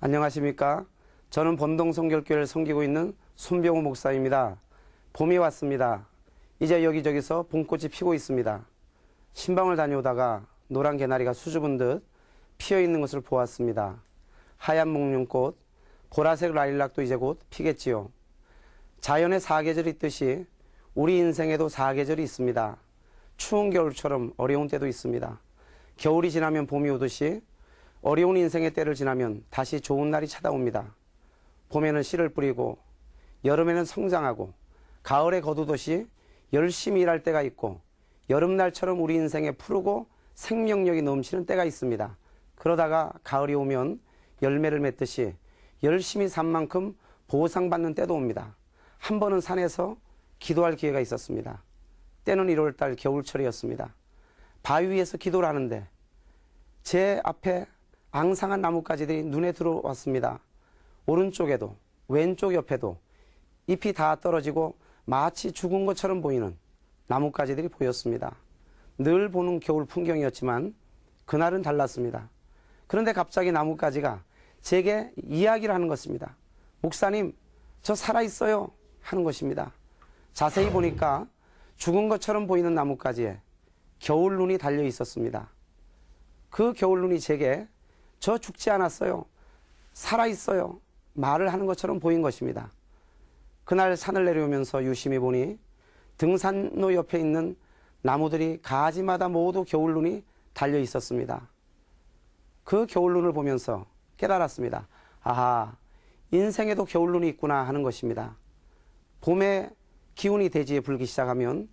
안녕하십니까. 저는 본동성결교회를 섬기고 있는 손병호 목사입니다. 봄이 왔습니다. 이제 여기저기서 봄꽃이 피고 있습니다. 신방을 다녀오다가 노란 개나리가 수줍은 듯 피어있는 것을 보았습니다. 하얀 목련꽃, 보라색 라일락도 이제 곧 피겠지요. 자연의 사계절이 있듯이 우리 인생에도 사계절이 있습니다. 추운 겨울처럼 어려운 때도 있습니다. 겨울이 지나면 봄이 오듯이 어려운 인생의 때를 지나면 다시 좋은 날이 찾아옵니다. 봄에는 씨를 뿌리고 여름에는 성장하고 가을에 거두듯이 열심히 일할 때가 있고 여름날처럼 우리 인생에 푸르고 생명력이 넘치는 때가 있습니다. 그러다가 가을이 오면 열매를 맺듯이 열심히 산 만큼 보상받는 때도 옵니다. 한 번은 산에서 기도할 기회가 있었습니다. 때는 1월달 겨울철이었습니다. 바위 위에서 기도를 하는데 제 앞에 앙상한 나뭇가지들이 눈에 들어왔습니다. 오른쪽에도 왼쪽 옆에도 잎이 다 떨어지고 마치 죽은 것처럼 보이는 나뭇가지들이 보였습니다. 늘 보는 겨울 풍경이었지만 그날은 달랐습니다. 그런데 갑자기 나뭇가지가 제게 이야기를 하는 것입니다. 목사님, 저 살아있어요 하는 것입니다. 자세히 보니까 죽은 것처럼 보이는 나뭇가지에 겨울눈이 달려 있었습니다. 그 겨울눈이 제게 저 죽지 않았어요, 살아있어요 말을 하는 것처럼 보인 것입니다. 그날 산을 내려오면서 유심히 보니 등산로 옆에 있는 나무들이 가지마다 모두 겨울눈이 달려 있었습니다. 그 겨울눈을 보면서 깨달았습니다. 아하, 인생에도 겨울눈이 있구나 하는 것입니다. 봄에 기운이 대지에 불기 시작하면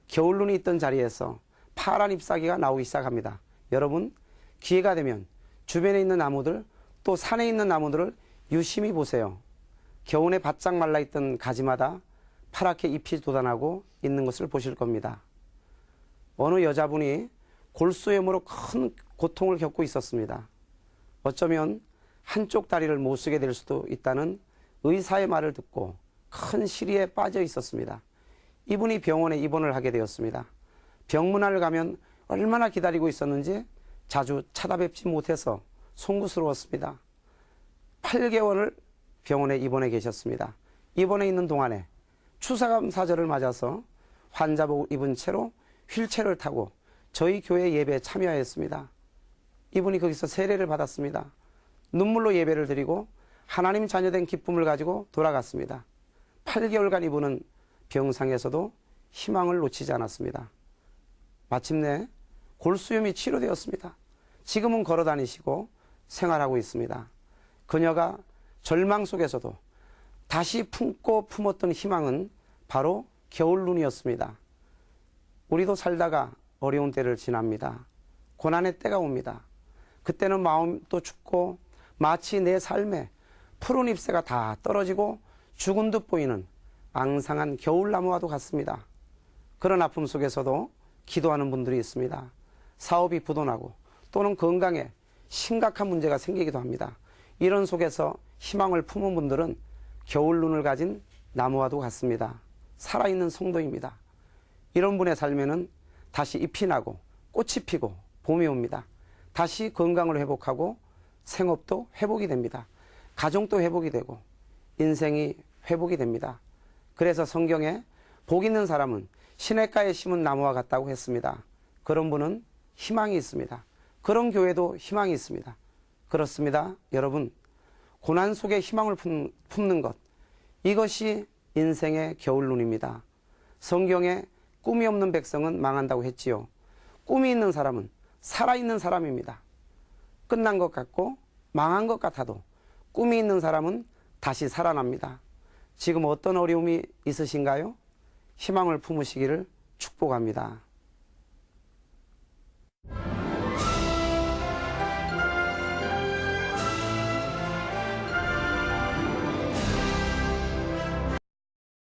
겨울눈이 있던 자리에서 파란 잎사귀가 나오기 시작합니다. 여러분, 기회가 되면 주변에 있는 나무들, 또 산에 있는 나무들을 유심히 보세요. 겨우내 바짝 말라있던 가지마다 파랗게 잎이 돋아나고 있는 것을 보실 겁니다. 어느 여자분이 골수염으로 큰 고통을 겪고 있었습니다. 어쩌면 한쪽 다리를 못 쓰게 될 수도 있다는 의사의 말을 듣고 큰 시리에 빠져 있었습니다. 이분이 병원에 입원을 하게 되었습니다. 병문안을 가면 얼마나 기다리고 있었는지 자주 찾아뵙지 못해서 송구스러웠습니다. 8개월을 병원에 입원해 계셨습니다. 입원해 있는 동안에 추수감사절을 맞아서 환자복 입은 채로 휠체어를 타고 저희 교회 예배에 참여하였습니다. 이분이 거기서 세례를 받았습니다. 눈물로 예배를 드리고 하나님 자녀된 기쁨을 가지고 돌아갔습니다. 8개월간 이분은 병상에서도 희망을 놓치지 않았습니다. 마침내 골수염이 치료되었습니다. 지금은 걸어 다니시고 생활하고 있습니다. 그녀가 절망 속에서도 다시 품고 품었던 희망은 바로 겨울눈이었습니다. 우리도 살다가 어려운 때를 지납니다. 고난의 때가 옵니다. 그때는 마음도 춥고 마치 내 삶에 푸른 잎새가 다 떨어지고 죽은 듯 보이는 앙상한 겨울나무와도 같습니다. 그런 아픔 속에서도 기도하는 분들이 있습니다. 사업이 부도나고 또는 건강에 심각한 문제가 생기기도 합니다. 이런 속에서 희망을 품은 분들은 겨울눈을 가진 나무와도 같습니다. 살아있는 성도입니다. 이런 분의 삶에는 다시 잎이 나고 꽃이 피고 봄이 옵니다. 다시 건강을 회복하고 생업도 회복이 됩니다. 가정도 회복이 되고 인생이 회복이 됩니다. 그래서 성경에 복 있는 사람은 시냇가에 심은 나무와 같다고 했습니다. 그런 분은 희망이 있습니다. 그런 교회도 희망이 있습니다. 그렇습니다. 여러분, 고난 속에 희망을 품는 것, 이것이 인생의 겨울눈입니다. 성경에 꿈이 없는 백성은 망한다고 했지요. 꿈이 있는 사람은 살아있는 사람입니다. 끝난 것 같고 망한 것 같아도 꿈이 있는 사람은 다시 살아납니다. 지금 어떤 어려움이 있으신가요? 희망을 품으시기를 축복합니다.